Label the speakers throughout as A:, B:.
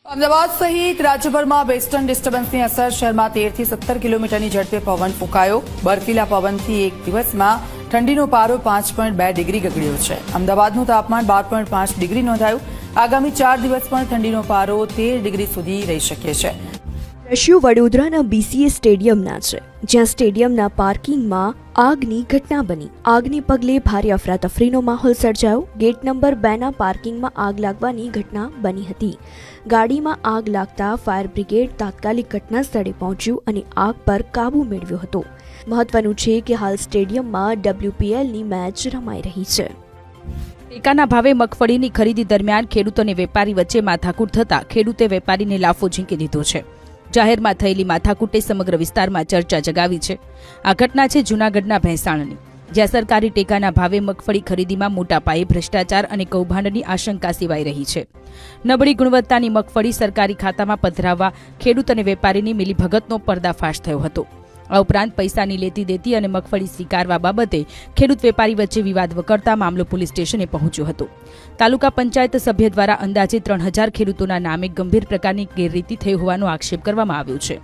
A: અમદાવાદ સહિત રાજ્યભરમાં વેસ્ટર્ન ડિસ્ટર્બન્સની અસર શહેરમાં 13 થી 17 કિલોમીટરની ઝડપે પવન ફૂંકાયો। બર્ફીલા પવનથી એક દિવસમાં ઠંડીનો પારો 5.2 ડિગ્રી ગગડ્યો છે। અમદાવાદનું તાપમાન 12.5 ડિગ્રી નોંધાયું। આગામી 4 દિવસ પણ ઠંડીનો પારો 13 ડિગ્રી સુધી રહી શકે છે।
B: દ્રશ્યો વડોદરાના બીસીએ સ્ટેડિયમના છે, જ્યાં સ્ટેડિયમના પાર્કિંગમાં આગની ઘટના બની। આગને પગલે ભારે અફરાતફરીનો માહોલ સર્જાયો। ગેટ નંબર 2ના પાર્કિંગમાં આગ લાગવાની ઘટના બની હતી। ગાડીમાં આગ લાગતા ફાયર બ્રિગેડ તાત્કાલિક ઘટના સ્થળે પહોંચ્યું અને આગ પર કાબૂ મેળવ્યો હતો। મહત્વનું છે કે હાલ સ્ટેડિયમમાં WPLની મેચ રમાઈ રહી છે।
C: ટેકાના ભાવે મગફળીની ખરીદી દરમિયાન ખેડૂત અને વેપારી વચ્ચે માથાકૂટ થતા ખેડૂતે વેપારીને લાફો ઝીંકી દીધો છે। જાહેરમાં થયેલી માથાકૂટે સમગ્ર વિસ્તારમાં ચર્ચા જગાવી છે। આ ઘટના છે જૂનાગઢના ભેંસાણની, જ્યાં સરકારી ટેકાના ભાવે મગફળી ખરીદીમાં મોટા પાયે ભ્રષ્ટાચાર અને કૌભાંડની આશંકા સેવાઈ રહી છે। નબળી ગુણવત્તાની મગફળી સરકારી ખાતામાં પધરાવવા ખેડૂત અને વેપારીની મિલીભગતનો પર્દાફાશ થયો હતો। આ ઉપરાંત પૈસાની લેતી દેતી અને મગફળી સ્વીકારવા બાબતે ખેડૂત વેપારી વચ્ચે વિવાદ વકરતા મામલો પોલીસ સ્ટેશને પહોંચ્યો હતો। તાલુકા પંચાયત સભ્ય દ્વારા અંદાજે 3000 ખેડૂતોના નામે ગંભીર પ્રકારની ગેરરીતિ થઈ હોવાનો આક્ષેપ કરવામાં આવ્યો છે।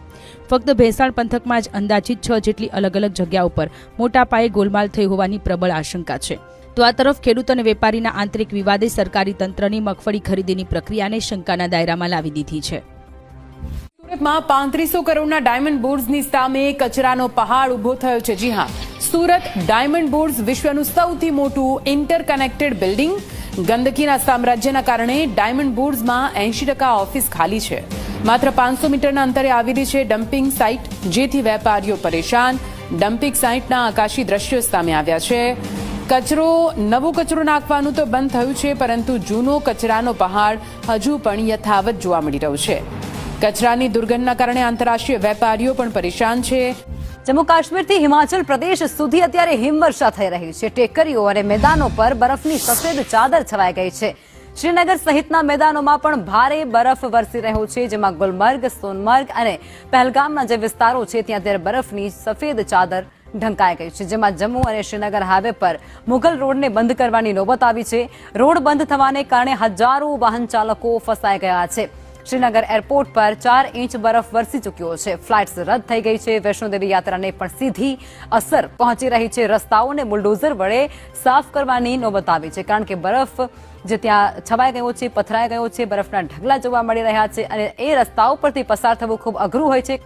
C: ફક્ત ભેંસાણ પંથકમાં જ અંદાજિત 6 જેટલી અલગ અલગ જગ્યાઓ પર મોટા પાયે ગોલમાલ થઈ હોવાની પ્રબળ આશંકા છે। તો આ તરફ ખેડૂત અને વેપારીના આંતરિક વિવાદે સરકારી તંત્રની મગફળી ખરીદીની પ્રક્રિયાને શંકાના દાયરામાં લાવી દીધી છે।
D: સુરતમાં 3500 કરોડના ડાયમંડ બોર્ડ્સની સામે કચરાનો પહાડ ઉભો થયો છે। જી હા, સુરત ડાયમંડ બોર્ડ્સ વિશ્વનું સૌથી મોટું ઇન્ટરકનેક્ટેડ બિલ્ડિંગ। ગંદકીના સામ્રાજ્યના કારણે ડાયમંડ બોર્ડ્સમાં 80% ઓફિસ ખાલી છે। માત્ર 500 મીટરના અંતરે આવેલી છે ડમ્પિંગ સાઇટ, જેથી વેપારીઓ પરેશાન। ડમ્પિંગ સાઇટના આકાશી દ્રશ્યો સામે આવ્યા છે। નવો કચરો નાખવાનું તો બંધ થયું છે, પરંતુ જૂનો કચરાનો પહાડ હજુ પણ યથાવત જોવા મળી રહ્યો છે। કચરાની દુર્ગંધના કારણે આંતરરાષ્ટ્રીય વેપારીઓ પણ પરેશાન છે।
E: જમ્મુ કાશ્મીરથી હિમાચલ પ્રદેશ સુધી અત્યારે હિમવર્ષા થઈ રહી છે। ટેકરીઓ અને મેદાનો પર બરફની સફેદ ચાદર છવાઈ ગઈ છે। શ્રીનગર સહિતના મેદાનોમાં પણ ભારે બરફ વરસી રહ્યો છે, જેમાં ગુલમર્ગ, સોનમર્ગ અને પહેલગામના જે વિસ્તારો છે ત્યાં અત્યારે બરફની સફેદ ચાદર ઢંકાઈ ગઈ છે, જેમાં જમ્મુ અને શ્રીનગર હાઈવે પર મુઘલ રોડને બંધ કરવાની નોબત આવી છે। રોડ બંધ થવાને કારણે હજારો વાહન ચાલકો ફસાઈ ગયા છે। શ્રીનગર એરપોર્ટ પર 4 ઇંચ બરફ વરસી ચૂક્યો છે। ફ્લાઇટ્સ રદ થઈ ગઈ છે। વૈષ્ણોદેવી યાત્રાને પણ સીધી અસર પહોંચી રહી છે। રસ્તાઓને બુલડોઝર વડે સાફ કરવાની નોબત આવી છે, કારણ કે બરફ જે ત્યાં છવાઈ ગયો છે, પથરાઈ ગયો છે, બરફના ઢગલા જોવા મળી રહ્યા છે અને એ રસ્તાઓ પરથી પસાર થવું ખૂબ અઘરું હોય છે।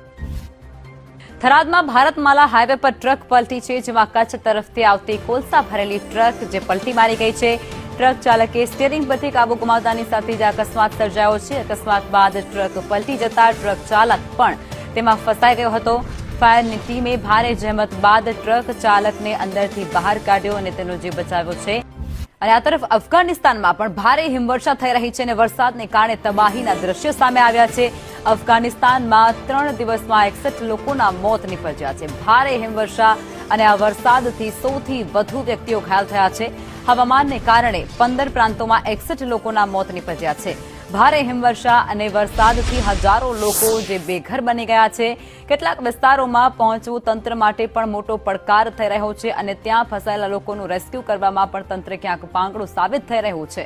E: થરાદમાં ભારતમાલા હાઈવે પર ટ્રક પલટી છે, જેમાં કચ્છ તરફથી આવતી કોલસા ભરેલી ટ્રક જે પલટી મારી ગઈ છે। ટ્રક ચાલકે સ્ટીયરિંગ પરથી કાબુ ગુમાવતાની સાથે જ અકસ્માત સર્જાયો છે। અકસ્માત બાદ ટ્રક પલટી જતા ટ્રક ચાલક પણ તેમાં ફસાઈ ગયો હતો। ફાયરની ટીમે ભારે જહેમત બાદ ટ્રક ચાલકને અંદરથી બહાર કાઢ્યો અને તેનો જીવ બચાવ્યો છે। અને આ તરફ અફઘાનિસ્તાનમાં પણ ભારે હિમવર્ષા થઈ રહી છે અને વરસાદને કારણે તબાહીના દ્રશ્યો સામે આવ્યા છે। અફઘાનિસ્તાનમાં 3 દિવસમાં 61 લોકોના મોત નીપજ્યા છે। ભારે હિમવર્ષા અને આ વરસાદથી સૌથી વધુ વ્યક્તિઓ ઘાયલ થયા છે। હવામાનને કારણે 15 પ્રાંતોમાં 61 લોકોના મોત નીપજ્યા છે। ભારે હિમવર્ષા અને વરસાદથી હજારો લોકો જે બેઘર બની ગયા છે। કેટલાક વિસ્તારોમાં પહોંચવું તંત્ર માટે પણ મોટો પડકાર થઈ રહ્યો છે અને ત્યાં ફસાયેલા લોકોનું રેસ્ક્યુ કરવામાં પણ તંત્ર ક્યાંક પાંગળું સાબિત થઈ રહ્યું છે।